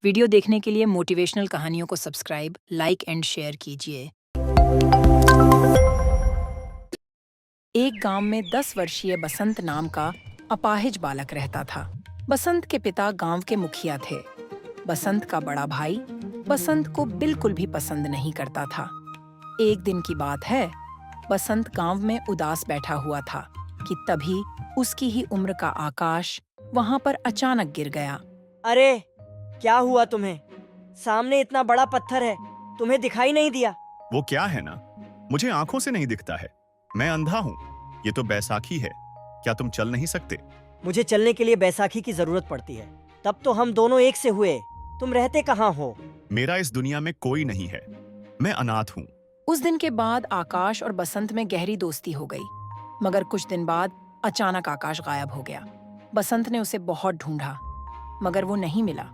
Video देखने के लिए मोटिवेशनल कहानियों को सब्सक्राइब, लाइक एंड शेयर कीजिए। एक गांव में 10 वर्षीय बसंत नाम का अपाहिज बालक रहता था। बसंत के पिता गांव के मुखिया थे। बसंत का बड़ा भाई बसंत को बिल्कुल भी पसंद नहीं करता था। एक दिन की बात है, बसंत गांव में उदास बैठा हुआ था कि तभी उसकी ही उम्र का आकाश वहां पर अचानक गिर गया। अरे, क्या हुआ तुम्हें? सामने इतना बड़ा पत्थर है, तुम्हें दिखाई नहीं दिया? वो क्या है ना, मुझे आंखों से नहीं दिखता है। मैं अंधा हूँ। ये तो बैसाखी है। क्या तुम चल नहीं सकते? मुझे चलने के लिए बैसाखी की जरूरत पड़ती है। तब तो हम दोनों एक से हुए। तुम रहते कहाँ हो? मेरा इस दुनिया में कोई नहीं है। मैं अनाथ हूँ। उस दिन के बाद आकाश और बसंत में गहरी दोस्ती हो गई। मगर कुछ दिन बाद अचानक आकाश गायब हो गया। बसंत ने उसे बहुत ढूंढा, मगर वो नहीं मिला।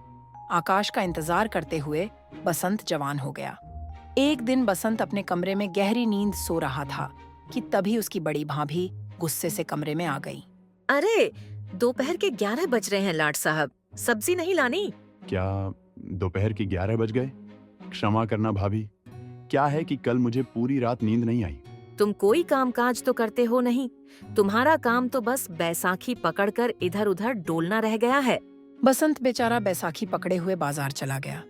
आकाश का इंतजार करते हुए बसंत जवान हो गया। एक दिन बसंत अपने कमरे में गहरी नींद सो रहा था कि तभी उसकी बड़ी भाभी गुस्से से कमरे में आ गई। अरे, दोपहर के 11 बज रहे हैं लाट साहब, सब्जी नहीं लानी? क्या दोपहर के 11 बज गए? क्षमा करना भाभी। क्या है कि कल मुझे पूरी रात नींद नहीं आई। तुम कोई कामकाज तो करते हो नहीं। तुम्हारा काम तो बस बैसाखी पकड़कर इधर उधर डोलना रह गया है। बसंत बेचारा बैसाखी पकड़े हुए बाजार चला गया।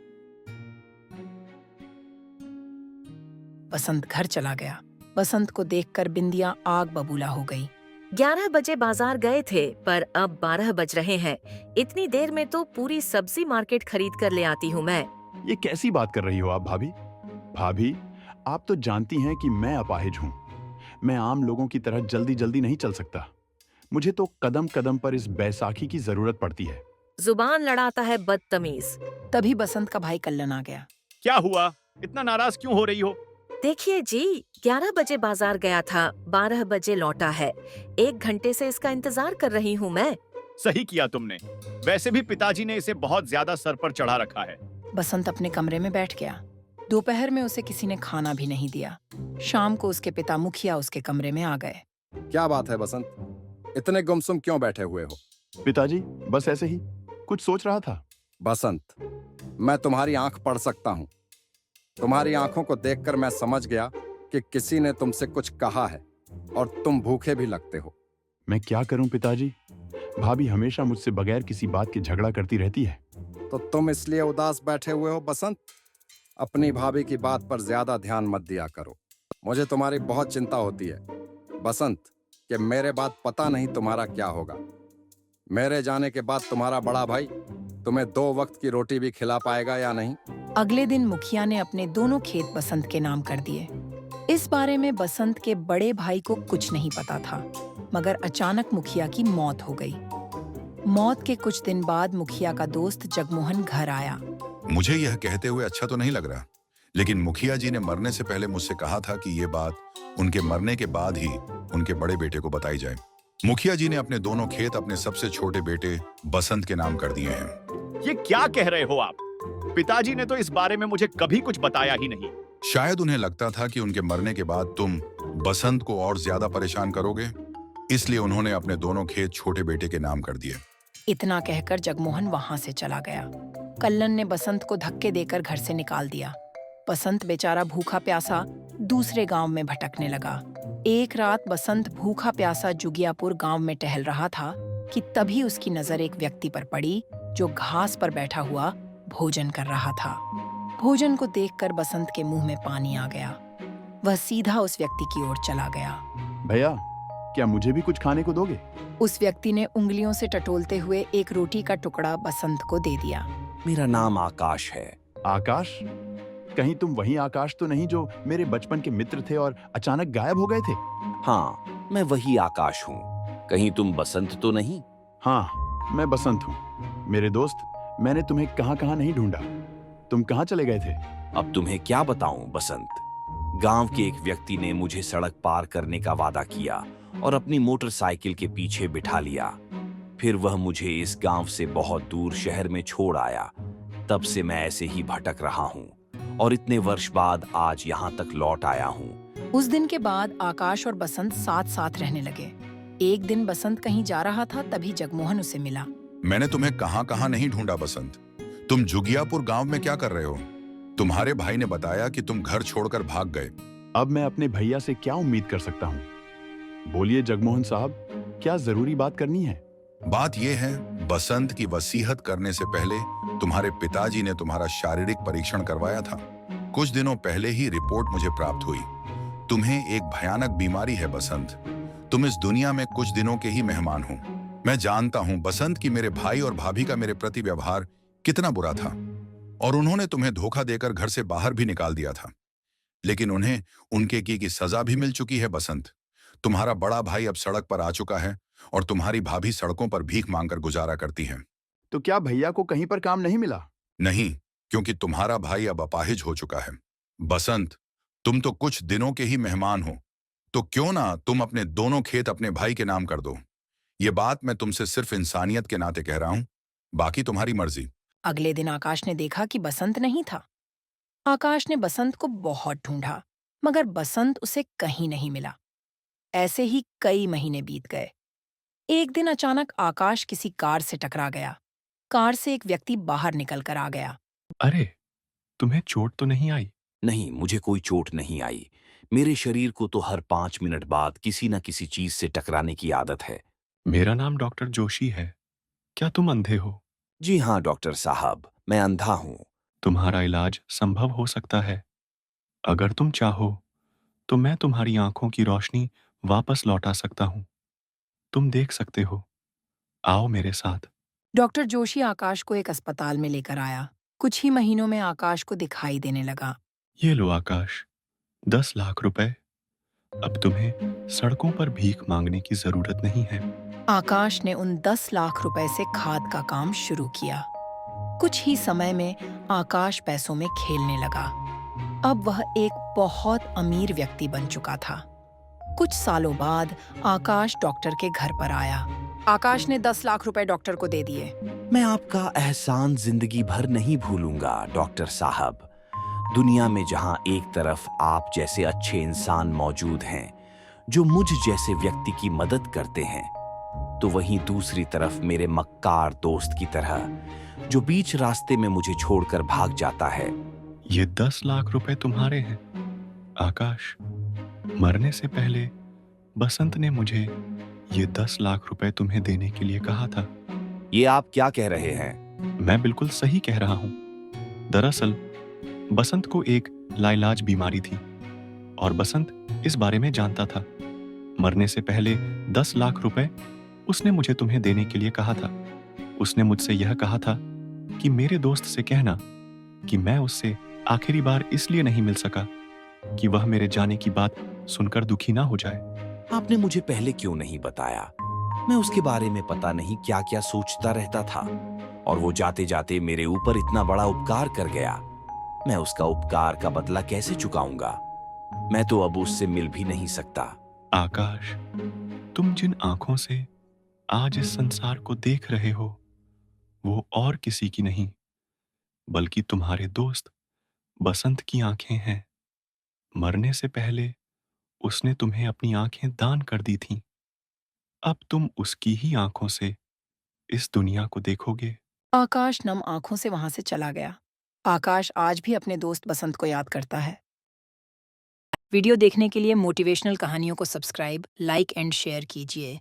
बसंत घर चला गया। बसंत को देखकर बिंदिया आग बबूला हो गई। 11 बजे बाजार गए थे, पर अब 12 बज रहे हैं। इतनी देर में तो पूरी सब्जी मार्केट खरीद कर ले आती हूँ मैं। ये कैसी बात कर रही हो आप भाभी? भाभी, आप तो जानती हैं कि मैं अपाहिज हूँ। मैं आम लोगों की तरह जल्दी जल्दी नहीं चल सकता। मुझे तो कदम कदम पर इस बैसाखी की जरूरत पड़ती है। जुबान लड़ाता है बदतमीज। तभी बसंत का भाई कल्लन आ गया। क्या हुआ? इतना नाराज क्यों हो रही हो? देखिए जी, 11 बजे बाजार गया था, 12 बजे लौटा है। 1 घंटे से इसका इंतजार कर रही हूँ मैं। सही किया तुमने। वैसे भी पिताजी ने इसे बहुत ज्यादा सर पर चढ़ा रखा है। बसंत अपने कमरे में बैठ गया। दोपहर में उसे किसी ने खाना भी नहीं दिया। शाम को उसके पिता मुखिया उसके कमरे में आ गए। क्या बात है बसंत? इतने गुमसुम क्यों बैठे हुए हो? पिताजी, बस ऐसे ही कुछ सोच रहा था। बसंत, मैं तुम्हारी आंख पढ़ सकता हूँ। तुम्हारी आंखों को देखकर मैं समझ गया कि किसी ने तुमसे कुछ कहा है और तुम भूखे भी लगते हो। मैं क्या करूं पिताजी? भाभी हमेशा मुझसे बगैर किसी बात के झगड़ा करती रहती है। तो तुम इसलिए उदास बैठे हुए हो बसंत? अपनी भाभी की बात पर ज्यादा ध्यान मत दिया करो। मुझे तुम्हारी बहुत चिंता होती है बसंत कि मेरे बाद पता नहीं तुम्हारा क्या होगा। मेरे जाने के बाद तुम्हारा बड़ा भाई तुम्हें 2 वक्त की रोटी भी खिला पाएगा या नहीं? अगले दिन मुखिया ने अपने दोनों खेत बसंत के नाम कर दिए। इस बारे में बसंत के बड़े भाई को कुछ नहीं पता था, मगर अचानक मुखिया की मौत हो गई। मौत के कुछ दिन बाद मुखिया का दोस्त जगमोहन घर आया। मुझे यह कहते हुए अच्छा तो नहीं लग रहा, लेकिन मुखिया जी ने मरने से पहले मुझसे कहा था कि ये बात उनके मरने के बाद ही उनके बड़े बेटे को बताई जाए। मुखिया जी ने अपने दोनों खेत अपने सबसे छोटे बेटे बसंत के नाम कर दिए हैं। ये क्या कह रहे हो आप? पिताजी ने तो इस बारे में मुझे कभी कुछ बताया ही नहीं। शायद उन्हें लगता था कि उनके मरने के बाद तुम बसंत को और ज्यादा परेशान करोगे, इसलिए उन्होंने अपने दोनों खेत छोटे बेटे के नाम कर दिए। इतना कहकर जगमोहन वहां से चला गया। कल्लन ने बसंत को धक्के देकर घर से निकाल दिया। बसंत बेचारा भूखा प्यासा दूसरे गांव में भटकने लगा। एक रात बसंत भूखा प्यासा जुगियापुर गांव में टहल रहा था कि तभी उसकी नजर एक व्यक्ति पर पड़ी जो घास पर बैठा हुआ भोजन कर रहा था। भोजन को देखकर बसंत के मुंह में पानी आ गया। वह सीधा उस व्यक्ति की ओर चला गया। भैया, क्या मुझे भी कुछ खाने को दोगे? उस व्यक्ति ने उंगलियों से टटोलते हुए एक रोटी का टुकड़ा बसंत को दे दिया। मेरा नाम आकाश है। आकाश? कहीं तुम वही आकाश तो नहीं जो मेरे बचपन के मित्र थे और अचानक गायब हो गए थे? हाँ, मैं वही आकाश हूँ। कहीं तुम बसंत तो नहीं? हाँ, मैं बसंत हूँ। मेरे दोस्त, मैंने तुम्हें कहाँ कहाँ नहीं ढूंढा। तुम कहाँ चले गए थे? अब तुम्हें क्या बताऊं बसंत। गांव के एक व्यक्ति ने मुझे सड़क पार करने का वादा किया और अपनी मोटरसाइकिल के पीछे बिठा लिया। फिर वह मुझे इस गांव से बहुत दूर शहर में छोड़ आया। तब से मैं ऐसे ही भटक रहा हूँ और इतने वर्ष बाद आज यहाँ तक लौट आया हूँ। उस दिन के बाद आकाश और बसंत साथ साथ रहने लगे। एक दिन बसंत कहीं जा रहा था, तभी जगमोहन उसे मिला। मैंने तुम्हें कहाँ कहाँ नहीं ढूंढा बसंत। तुम जुगियापुर गांव में क्या कर रहे हो? तुम्हारे भाई ने बताया कि तुम घर छोड़कर भाग गए। अब मैं अपने भैया से क्या उम्मीद कर सकता हूँ? बोलिए जगमोहन साहब, क्या जरूरी बात करनी है? बात यह है, बसंत की वसीयत करने से पहले तुम्हारे पिताजी ने तुम्हारा शारीरिक परीक्षण करवाया था। कुछ दिनों पहले ही रिपोर्ट मुझे प्राप्त हुई। तुम्हें एक भयानक बीमारी है बसंत। तुम इस दुनिया में कुछ दिनों के ही मेहमान हो। मैं जानता हूं बसंत की मेरे भाई और भाभी का मेरे प्रति व्यवहार कितना बुरा था, और उन्होंने तुम्हें धोखा देकर घर से बाहर भी निकाल दिया था। लेकिन उन्हें उनके की सजा भी मिल चुकी है बसंत। तुम्हारा बड़ा भाई अब सड़क पर आ चुका है और तुम्हारी भाभी सड़कों पर भीख मांगकर गुजारा करती है। तो क्या भैया को कहीं पर काम नहीं मिला? नहीं, क्योंकि तुम्हारा भाई अब अपाहिज हो चुका है। बसंत, तुम तो कुछ दिनों के ही मेहमान हो, तो क्यों ना तुम अपने दोनों खेत अपने भाई के नाम कर दो। ये बात मैं तुमसे सिर्फ इंसानियत के नाते कह रहा हूं, बाकी तुम्हारी मर्जी। अगले दिन आकाश ने देखा कि बसंत नहीं था। आकाश ने बसंत को बहुत ढूंढा, मगर बसंत उसे कहीं नहीं मिला। ऐसे ही कई महीने बीत गए। एक दिन अचानक आकाश किसी कार से टकरा गया। कार से एक व्यक्ति बाहर निकलकर आ गया। अरे, तुम्हें चोट तो नहीं आई? नहीं, मुझे कोई चोट नहीं आई। मेरे शरीर को तो हर 5 मिनट बाद किसी न किसी चीज से टकराने की आदत है। मेरा नाम डॉक्टर जोशी है। क्या तुम अंधे हो? जी हाँ डॉक्टर साहब, मैं अंधा हूँ। तुम्हारा इलाज संभव हो सकता है। अगर तुम चाहो तो मैं तुम्हारी आंखों की रोशनी वापस लौटा सकता हूँ। तुम देख सकते हो। आओ मेरे साथ। डॉक्टर जोशी आकाश को एक अस्पताल में लेकर आया। कुछ ही महीनों में आकाश को दिखाई देने लगा। ये लो आकाश, 10 लाख रुपए। अब तुम्हें सड़कों पर भीख मांगने की जरूरत नहीं है। आकाश ने उन 10 लाख रुपए से खाद का काम शुरू किया। कुछ ही समय में आकाश पैसों में खेलने लगा। अब वह एक बहुत अमीर व्यक्ति बन चुका था। कुछ सालों बाद आकाश डॉक्टर के घर पर आया। आकाश ने 10 लाख रुपए डॉक्टर को दे दिए। मैं आपका एहसान जिंदगी भर नहीं भूलूंगा डॉक्टर साहब। दुनिया में जहां एक तरफ आप जैसे अच्छे इंसान मौजूद हैं जो मुझ जैसे व्यक्ति की मदद करते हैं, तो वहीं दूसरी तरफ मेरे मक्कार दोस्त की तरह जो बीच रास्ते में मुझे छोड़कर भाग जाता है। ये 10 लाख रुपए तुम्हारे हैं आकाश। मरने से पहले बसंत ने मुझे ये 10 लाख रुपए तुम्हें देने के लिए कहा था। ये आप क्या कह रहे हैं? मैं बिल्कुल सही कह रहा हूं। दरअसल बसंत को एक लाइलाज बीमारी थी और बसंत इस बारे में जानता था। मरने से पहले 10 लाख रुपए उसने मुझे तुम्हें देने के लिए कहा था। उसने मुझसे यह कहा था कि मेरे दोस्त से कहना कि मैं उससे आखिरी बार इसलिए नहीं मिल सका कि वह मेरे जाने की बात सुनकर दुखी ना हो जाए। आपने मुझे पहले क्यों नहीं बताया? मैं उसके बारे में पता नहीं क्या क्या सोचता रहता था, और वो जाते जाते मेरे ऊपर इतना बड़ा उपकार कर गया। मैं उसका उपकार का बदला कैसे चुकाऊंगा? मैं तो अब उससे मिल भी नहीं सकता। आकाश, तुम जिन आंखों से आज इस संसार को देख रहे हो वो और किसी की नहीं बल्कि तुम्हारे दोस्त बसंत की आंखें हैं। मरने से पहले उसने तुम्हें अपनी आंखें दान कर दी थीं। अब तुम उसकी ही आंखों से इस दुनिया को देखोगे। आकाश नम आंखों से वहां से चला गया। आकाश आज भी अपने दोस्त बसंत को याद करता है। वीडियो देखने के लिए मोटिवेशनल कहानियों को सब्सक्राइब, लाइक एंड शेयर कीजिए।